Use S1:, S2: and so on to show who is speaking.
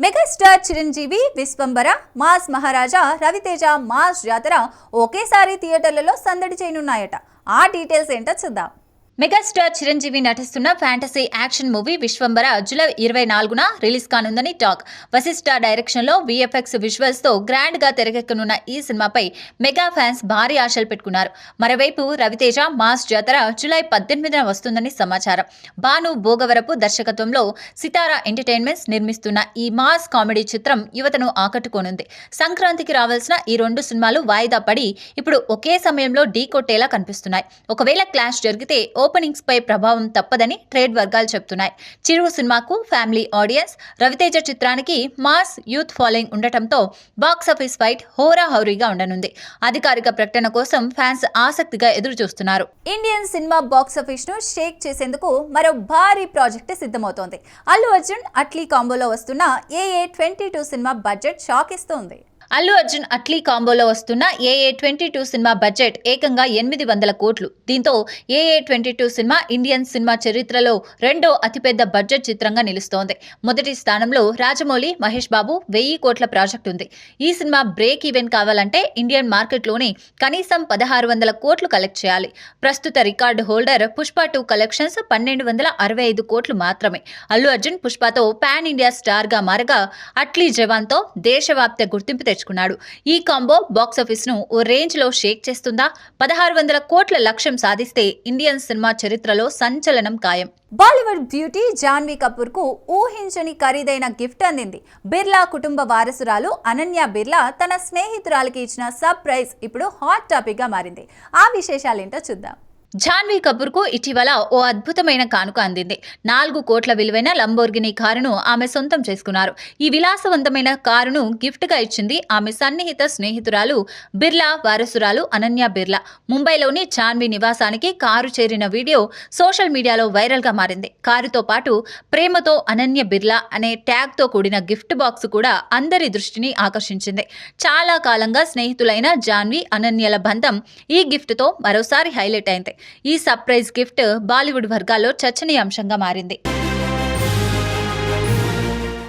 S1: Megastar Chiranjeevi, Vishwambhara, mass మహారాజా Raviteja mass జాతర ఒకేసారి థియేటర్లలో సందడి చేయనున్నాయట. ఆ డీటెయిల్స్ ఏంటో చూద్దాం. మెగాస్టార్ చిరంజీవి నటిస్తున్న fantasy action movie Vishwambhara July 24న రిలీజ్ కానుందని టాక్. వశిష్ఠ డైరెక్షన్ లో VFX విజువల్స్ తో గ్రాండ్ గా తెరకెక్కనున్న ఈ సినిమాపై మెగా ఫ్యాన్స్ భారీ ఆశలు పెట్టుకున్నారు. మరోవైపు రవితేజ మాస్ జాతర జూలై 18న వస్తుందని సమాచారం. భాను భోగవరపు దర్శకత్వంలో సితారా ఎంటర్టైన్మెంట్స్ నిర్మిస్తున్న ఈ మాస్ కామెడీ చిత్రం యువతను ఆకట్టుకోనుంది. సంక్రాంతికి రావాల్సిన ఈ రెండు సినిమాలు వాయిదా పడి ఇప్పుడు ఒకే సమయంలో ఢీకొట్టేలా కనిపిస్తున్నాయి. ఒకవేళ క్లాష్ జరిగితే ఓపెనింగ్స్ పై ప్రభావం తప్పదని ట్రేడ్ వర్గాలు చెబుతున్నాయి. చిరు సినిమాకు ఫ్యామిలీ ఆడియన్స్, రవితేజ చిత్రానికి మాస్ యూత్ ఫాలోయింగ్ ఉండటంతో బాక్సాఫీస్ ఫైట్ హోరాహౌరీగా ఉండనుంది. అధికారిక ప్రకటన కోసం ఫ్యాన్స్ ఆసక్తిగా ఎదురు చూస్తున్నారు. ఇండియన్ సినిమా బాక్సాఫీస్ ను షేక్ చేసేందుకు మరో భారీ ప్రాజెక్ట్ సిద్ధమవుతోంది. అల్లు అర్జున్ అట్లీ కాంబోలో వస్తున్న AA 22 సినిమా బడ్జెట్ షాక్ ఇస్తోంది. అల్లు అర్జున్ అట్లీ కాంబోలో వస్తున్న AA 22 సినిమా బడ్జెట్ ఏకంగా 800 కోట్లు. దీంతో AA 22 సినిమా ఇండియన్ సినిమా చరిత్రలో రెండో అతిపెద్ద బడ్జెట్ చిత్రంగా నిలుస్తోంది. మొదటి స్థానంలో రాజమౌళి, మహేష్ బాబు 1000 కోట్ల ప్రాజెక్ట్ ఉంది. ఈ సినిమా బ్రేక్ ఈవెన్ కావాలంటే ఇండియన్ మార్కెట్లోనే కనీసం 1600 కోట్లు కలెక్ట్ చేయాలి. ప్రస్తుత రికార్డు హోల్డర్ పుష్ప 2 కలెక్షన్స్ 1265 కోట్లు మాత్రమే. అల్లు అర్జున్ పుష్పతో పాన్ ఇండియా స్టార్ గా మారగా అట్లీ జవాన్తో దేశవ్యాప్త గుర్తింపు తెచ్చుకున్నాడు. ఈ కాంబో బాక్సాఫీస్ ను ఓ రేంజ్ లో షేక్ చేస్తుందా? 1600 కోట్ల లక్ష్యం సాధిస్తే ఇండియన్ సినిమా చరిత్రలో సంచలనం ఖాయం. బాలీవుడ్ బ్యూటీ జాన్వీ కపూర్ కు ఊహించని ఖరీదైన గిఫ్ట్ అందింది. బిర్లా కుటుంబ వారసురాలు అనన్య బిర్లా తన స్నేహితురాలికి ఇచ్చిన సర్ప్రైజ్ ఇప్పుడు హాట్ టాపిక్ గా మారింది. ఆ విశేషాలేంటో చూద్దాం. జాన్వీ కపూర్ కు ఇటీవల ఓ అద్భుతమైన కానుక అందింది. 4 కోట్ల విలువైన లంబోర్గిని కారును ఆమె సొంతం చేసుకున్నారు. ఈ విలాసవంతమైన కారును గిఫ్ట్ గా ఇచ్చింది ఆమె సన్నిహిత స్నేహితురాలు బిర్లా వారసురాలు అనన్య బిర్లా. ముంబైలోని జాన్వీ నివాసానికి కారు చేరిన వీడియో సోషల్ మీడియాలో వైరల్ గా మారింది. కారుతో పాటు ప్రేమతో అనన్య బిర్లా అనే ట్యాగ్ తో కూడిన గిఫ్ట్ బాక్స్ కూడా అందరి దృష్టిని ఆకర్షించింది. చాలా కాలంగా స్నేహితులైన జాన్వీ అనన్యల బంధం ఈ గిఫ్ట్ తో మరోసారి హైలైట్ అయింది. ఈ సర్ప్రైజ్ గిఫ్ట్ బాలీవుడ్ వర్గాల్లో చర్చనీయాంశంగా మారింది.